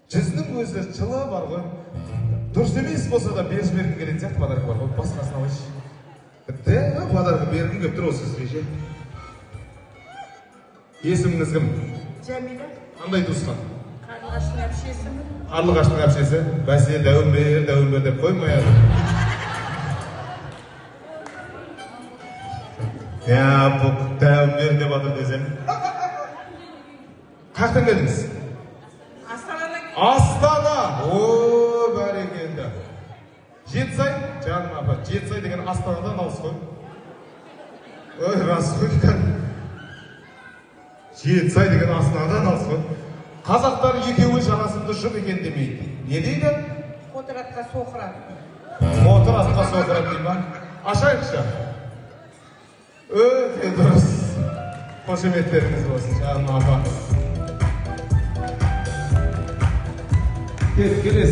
Жүздің өзі жылы бар ғой. Дұрыс емес болса да беріш бергім келетін сияқты подарка бар ғой. Басқасын алайыншы. Бітті, подарка бергім келіп тұр осы сізге. Есіміңіз кім? Жәмила. Қандай туысқан? Қарлығаштың әпшесі ме? Қарлығаштың әпшесі. Бәсе, дәуір деп қоймаяды. Бұл дәуір деп атыр десем. Қақтан келдіңіз? Астана! О, бәрекелді. Жетісай? Жаным апа, Жетісай деген Астанадан алыс қой. Ой, рас қой. Жетісай деген Астанадан алыс қой. Қазақтар екеуі жарасымды жұп екен демейді. Не дейді? Қотыр атқа соқырады. Қотыр атқа соқырады дейді ма? Ашайықшы. Өте дұрыс. Қошеметтеріңіз болсын, жаным апа. Келесі.